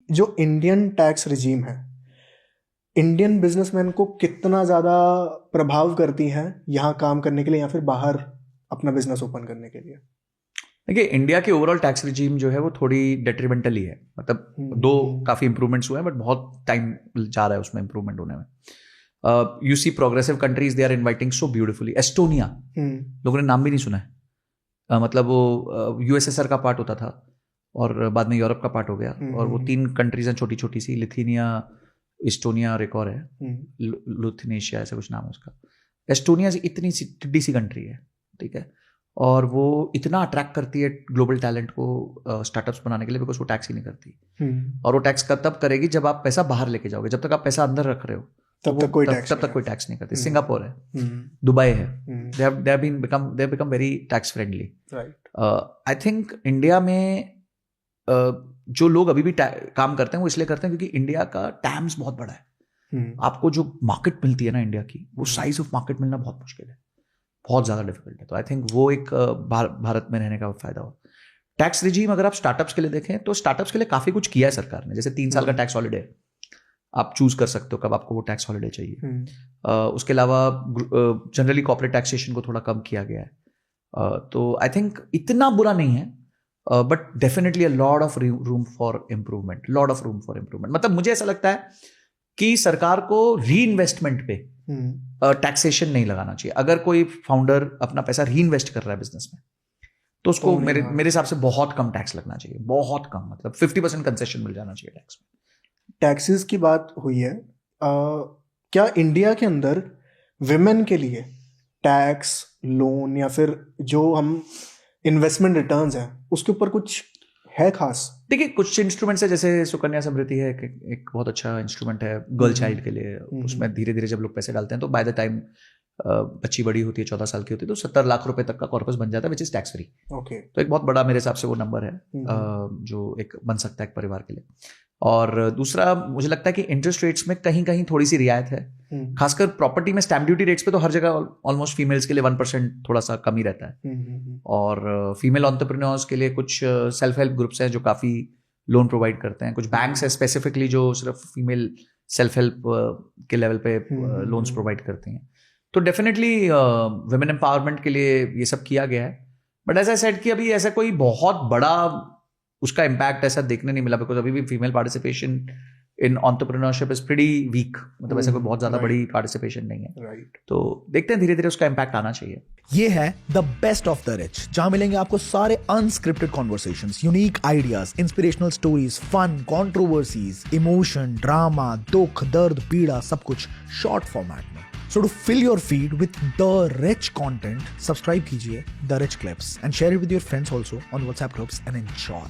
जो Indian tax regime है Indian businessman को कितना ज़्यादा प्रभाव करती है यहाँ काम करने के लिए या फिर बाहर अपना बिजनेस ओपन करने के लिए? देखिए, इंडिया की ओवरऑल टैक्स रिजीम जो है वो थोड़ी डेट्रीमेंटल ही है। मतलब दो काफ़ी इंप्रूवमेंट्स हुए हैं, बट बहुत टाइम जा रहा है उसमें इंप्रूवमेंट होने में। You see progressive countries, they are inviting so beautifully. Estonia, लोगों ने नाम भी नहीं सुना है। मतलब वो यूएसएसआर का पार्ट होता था और बाद में यूरोप का पार्ट हो गया, और वो 3 कंट्रीज हैं छोटी छोटी सी, लिथुआनिया, एस्टोनिया और एक और है लुथनेशिया, ऐसा कुछ नाम है उसका। एस्टोनिया से इतनी सी टिड्डी सी कंट्री है, ठीक है, और वो इतना अट्रैक्ट करती है ग्लोबल टैलेंट को स्टार्टअप्स बनाने के लिए, बिकॉज वो टैक्स ही नहीं करती। और वो टैक्स का तब करेगी जब आप पैसा बाहर लेके जाओगे। जब तक आप पैसा अंदर रख रहे हो तब तक कोई टैक्स नहीं करती। सिंगापुर है, दुबई है, they have become very tax friendly. I think India में जो लोग अभी भी काम करते हैं वो इसलिए करते हैं क्योंकि इंडिया का टैम्स बहुत बड़ा है। आपको जो मार्केट मिलती है ना इंडिया की, वो साइज ऑफ मार्केट मिलना बहुत मुश्किल है, बहुत ज़्यादा डिफिकल्ट है। तो आई थिंक वो एक भारत में रहने का फायदा हो। टैक्स रिजीम अगर आप स्टार्टअप्स के लिए देखें तो स्टार्टअप्स के लिए काफ़ी कुछ किया है सरकार ने। जैसे 3 साल का टैक्स हॉलिडे, आप चूज कर सकते हो कब आपको वो टैक्स हॉलिडे चाहिए। उसके अलावा जनरली कॉर्पोरेट टैक्सेशन को थोड़ा कम किया गया है। तो आई थिंक इतना बुरा नहीं है, but definitely a lot of room for improvement, lot of room for improvement. मतलब मुझे ऐसा लगता है कि सरकार को री इन्वेस्टमेंट पे टैक्सेशन नहीं लगाना चाहिए। अगर कोई फाउंडर अपना पैसा री इन्वेस्ट कर रहा है बिजनेस में, तो उसको मेरे हिसाब से बहुत कम टैक्स लगना चाहिए, बहुत कम। मतलब 50% कंसेशन मिल जाना चाहिए टैक्स में। टैक्सेस की बात हुई है, क्या इंडिया के अंदर विमेन के लिए टैक्स, लोन या फिर जो हम इन्वेस्टमेंट रिटर्न्स हैं उसके ऊपर कुछ है खास? देखिए, कुछ इंस्ट्रूमेंट्स है, जैसे सुकन्या समृद्धि है, एक बहुत अच्छा इंस्ट्रूमेंट है गर्ल चाइल्ड के लिए। उसमें धीरे धीरे जब लोग पैसे डालते हैं तो बाय द टाइम बच्ची बड़ी होती है, 14 साल की होती है, तो 70 लाख रुपए तक का कॉर्पस बन जाता है, विच इज टैक्स फ्री। तो एक बहुत बड़ा मेरे हिसाब से वो नंबर है जो एक बन सकता है एक परिवार के लिए। और दूसरा, मुझे लगता है कि इंटरेस्ट रेट्स में कहीं कहीं थोड़ी सी रियायत है, खासकर प्रॉपर्टी में स्टैम्प ड्यूटी रेट्स पे तो हर जगह ऑलमोस्ट फीमेल्स के लिए 1% थोड़ा सा कम ही रहता है। और फीमेल एंटरप्रेन्योर्स के लिए कुछ सेल्फ हेल्प ग्रुप्स हैं जो काफ़ी लोन प्रोवाइड करते हैं। कुछ बैंक्स है स्पेसिफिकली जो सिर्फ फीमेल सेल्फ हेल्प के लेवल पे लोन्स प्रोवाइड करती हैं। तो डेफिनेटली वुमेन एम्पावरमेंट के लिए ये सब किया गया है। बट एज आई सेड कि अभी ऐसा कोई बहुत बड़ा उसका इम्पैक्ट ऐसा देखने नहीं मिला, बिकॉज अभी भी female participation in entrepreneurship is pretty weak. मतलब ऐसा कोई बहुत ज्यादा बड़ी पार्टिसिपेशन नहीं है। तो देखते हैं, धीरे धीरे उसका इम्पैक्ट आना चाहिए। ये है the best of the rich, जहां मिलेंगे आपको सारे unscripted conversations, unique ideas, inspirational stories, fun, controversies, emotion, drama, दुख, दर्द, पीड़ा, सब कुछ शॉर्ट फॉर्मेट में। So to fill your feed with the rich content, subscribe कीजिए The Rich Clips and share it with your friends also on WhatsApp groups and enjoy.